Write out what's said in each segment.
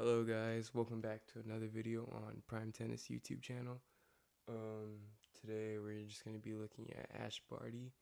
Hello guys, welcome back to another video on Prime Tennis YouTube channel. Today we're just going to be looking at Ash Barty.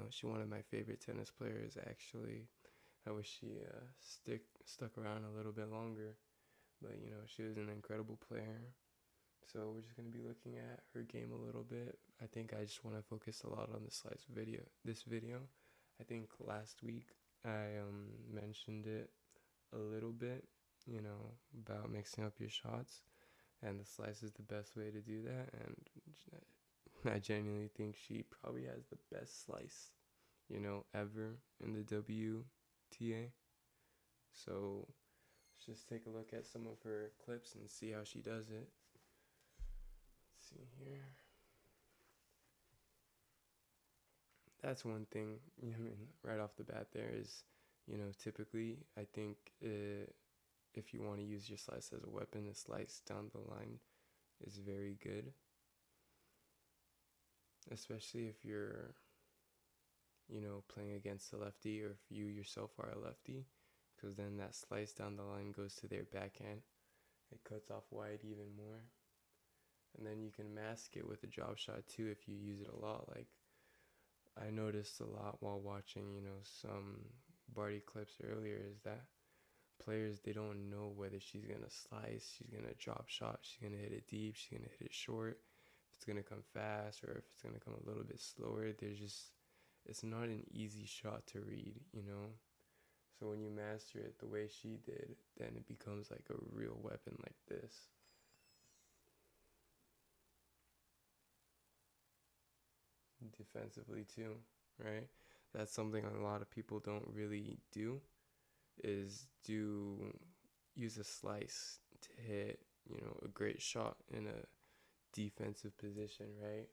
She's one of my favorite tennis players actually. I wish she stuck around a little bit longer, but she was an incredible player. So we're just going to be looking at her game a little bit. I think I just want to focus a lot on this video. I think last week I mentioned it a little bit, about mixing up your shots, and the slice is the best way to do that. And I genuinely think she probably has the best slice, ever in the WTA. So let's just take a look at some of her clips and see how she does it. Let's see here. That's one thing, right off the bat there is, typically I think if you want to use your slice as a weapon, the slice down the line is very good, especially if you're, playing against a lefty, or if you yourself are a lefty, because then that slice down the line goes to their backhand. It cuts off wide even more. And then you can mask it with a drop shot too if you use it a lot. Like I noticed a lot while watching, some Barty clips earlier, is that players, they don't know whether she's gonna slice, she's gonna drop shot, she's gonna hit it deep, she's gonna hit it short, if it's gonna come fast or if it's gonna come a little bit slower. It's not an easy shot to read. So when you master it the way she did, then it becomes like a real weapon like this. Defensively too, right? That's something a lot of people don't really do, is use a slice to hit, a great shot in a defensive position, right?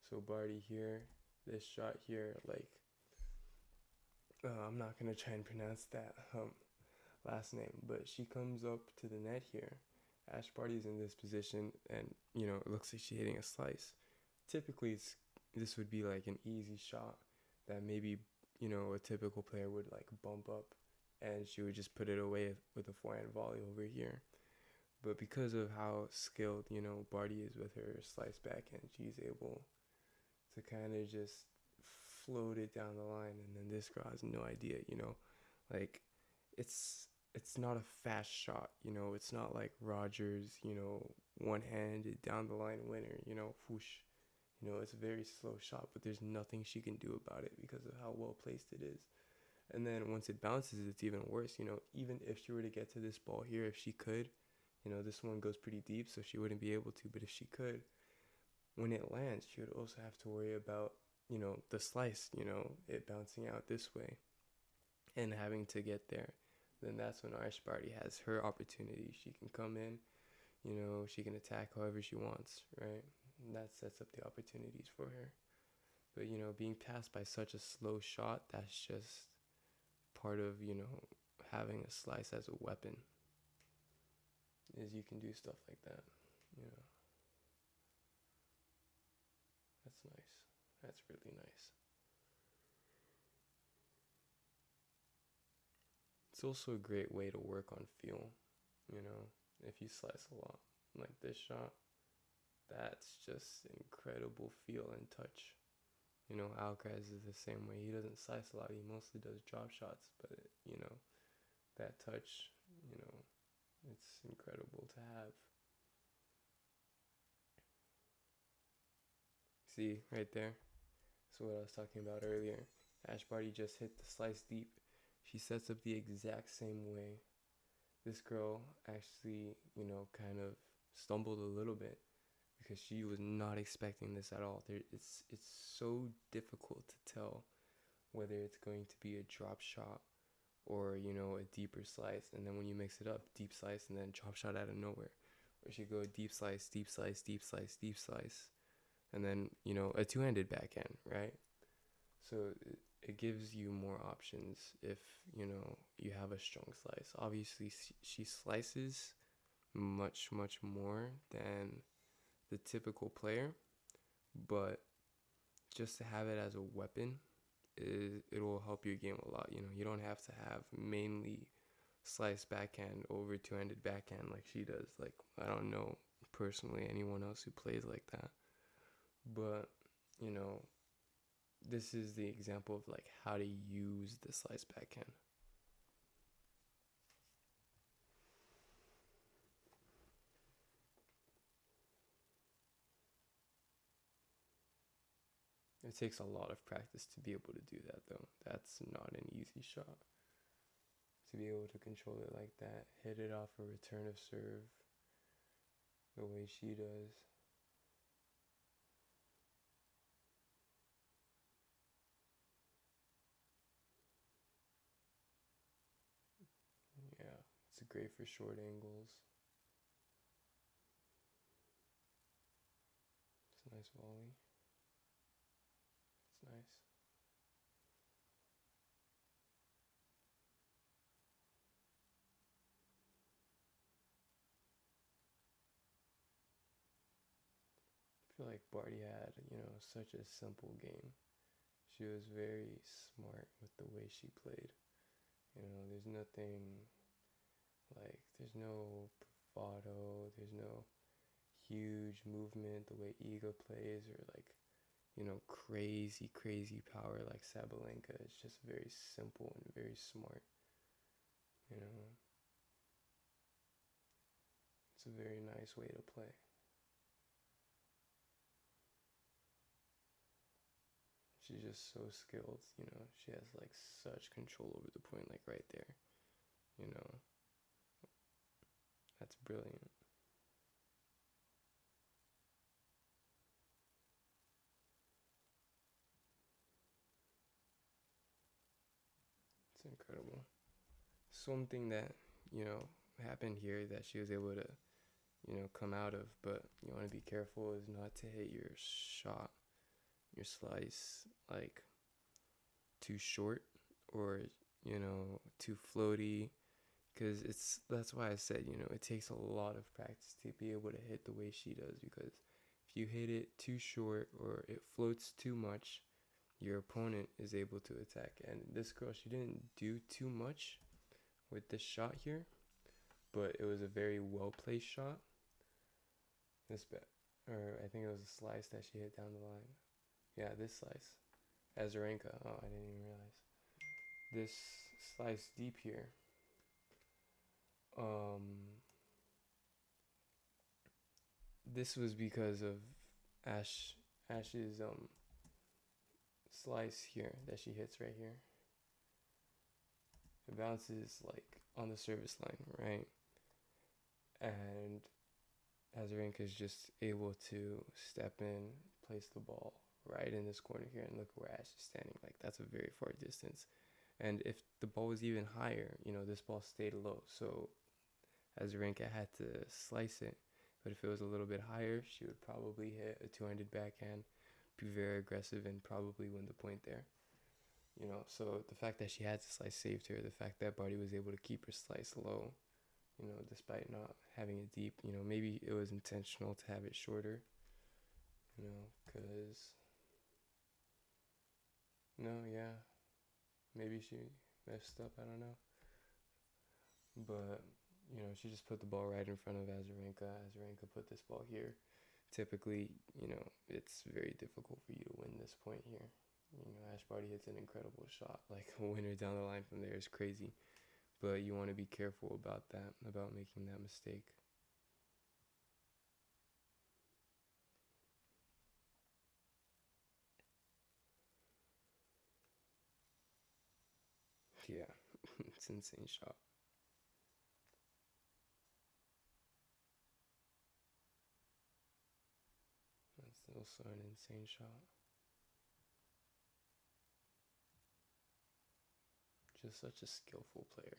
So Barty here, this shot here, like, I'm not gonna try and pronounce that last name, but she comes up to the net here. Ash Barty's in this position, and it looks like she's hitting a slice. Typically, this would be like an easy shot that maybe a typical player would like bump up, and she would just put it away with a forehand volley over here. But because of how skilled Barty is with her slice backhand, she's able to kind of just float it down the line, and then this girl has no idea. Like it's not a fast shot. It's not like Rogers. One-handed down the line winner. Whoosh. It's a very slow shot, but there's nothing she can do about it because of how well placed it is. And then once it bounces, it's even worse. Even if she were to get to this ball here, if she could, this one goes pretty deep, so she wouldn't be able to. But if she could, when it lands, she would also have to worry about, the slice, it bouncing out this way and having to get there. Then that's when Ash Barty has her opportunity. She can come in, she can attack however she wants, right? And that sets up the opportunities for her. But, being passed by such a slow shot, that's just part of, having a slice as a weapon, is you can do stuff like that. You know, that's nice. That's really nice. It's also a great way to work on feel, if you slice a lot. Like this shot, that's just incredible feel and touch. Alcaraz is the same way. He doesn't slice a lot. He mostly does drop shots, but that touch, it's incredible to have. See right there. So what I was talking about earlier. Ash Barty just hit the slice deep. She sets up the exact same way. This girl actually, kind of stumbled a little bit because she was not expecting this at all. It's so difficult to tell whether it's going to be a drop shot or a deeper slice, and then when you mix it up, deep slice and then drop shot out of nowhere, or she go deep slice, deep slice, deep slice, deep slice, and then a two-handed backhand, right? So it gives you more options if you have a strong slice. Obviously, she slices much more than the typical player, but just to have it as a weapon, it will help your game a lot. You don't have to have mainly slice backhand over two-handed backhand like she does. Like, I don't know personally anyone else who plays like that. But, you know, this is the example of like how to use the slice backhand. It takes a lot of practice to be able to do that though. That's not an easy shot. To be able to control it like that, hit it off a return of serve the way she does. Yeah, it's great for short angles. It's a nice volley. It's nice. I feel like Barty had, such a simple game. She was very smart with the way she played. There's nothing like, there's no bravado, there's no huge movement the way Iga plays, or like, crazy, crazy power like Sabalenka. It's just very simple and very smart. You know, it's a very nice way to play. She's just so skilled. She has like such control over the point, like right there. You know, that's brilliant. It's incredible. Something that, you know, happened here that she was able to, come out of, but you want to be careful is not to hit your shot, your slice, like too short, or, too floaty, because that's why I said, it takes a lot of practice to be able to hit the way she does, because if you hit it too short or it floats too much, your opponent is able to attack. And this girl, she didn't do too much with this shot here, but it was a very well placed shot. Or I think it was a slice that she hit down the line. Yeah, this slice. Azarenka. Oh, I didn't even realize. This slice deep here. Um, this was because of Ash's slice here that she hits right here. It bounces like on the service line, right? And Azarenka is just able to step in, place the ball right in this corner here, and look where Ash is standing. Like, that's a very far distance. And if the ball was even higher, this ball stayed low. So Azarenka had to slice it. But if it was a little bit higher, she would probably hit a two-handed backhand, be very aggressive, and probably win the point there. So the fact that she had to slice saved her. The fact that Barty was able to keep her slice low, despite not having it deep. Maybe it was intentional to have it shorter, because, no, yeah, maybe she messed up, I don't know. But, she just put the ball right in front of Azarenka. Azarenka put this ball here. Typically, it's very difficult for you to win this point here. Ash Barty hits an incredible shot. Like, a winner down the line from there is crazy. But you want to be careful about that, about making that mistake. Yeah, it's an insane shot. That's also an insane shot. Just such a skillful player.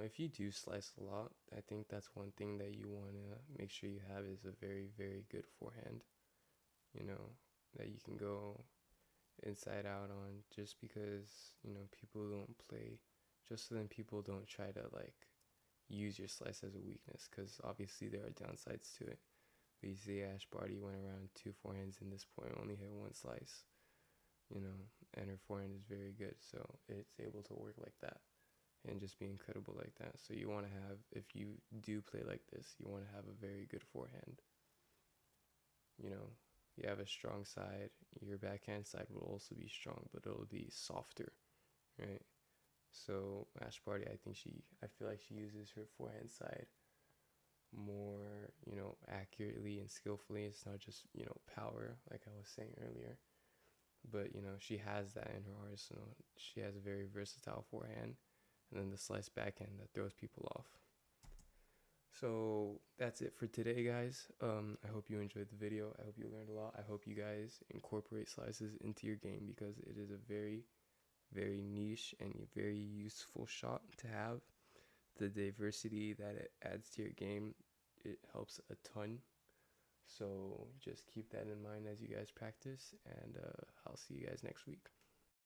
If you do slice a lot, I think that's one thing that you want to make sure you have is a very, very good forehand. That you can go inside out on, just because, people don't play, just so then people don't try to like use your slice as a weakness, because obviously there are downsides to it. We see Ash Barty went around two forehands in this point, only hit one slice. you know, and her forehand is very good, so it's able to work like that and just be incredible like that. So you want to have, if you do play like this, you want to have a very good forehand. You know, you have a strong side, your backhand side will also be strong, but it'll be softer, right? So Ash Barty, I feel like she uses her forehand side more, accurately and skillfully. It's not just, power, like I was saying earlier. But, she has that in her arsenal. She has a very versatile forehand, and then the slice backhand that throws people off. So that's it for today, guys. I hope you enjoyed the video. I hope you learned a lot. I hope you guys incorporate slices into your game, because it is a very, very niche and very useful shot to have. The diversity that it adds to your game, it helps a ton. So just keep that in mind as you guys practice, and I'll see you guys next week.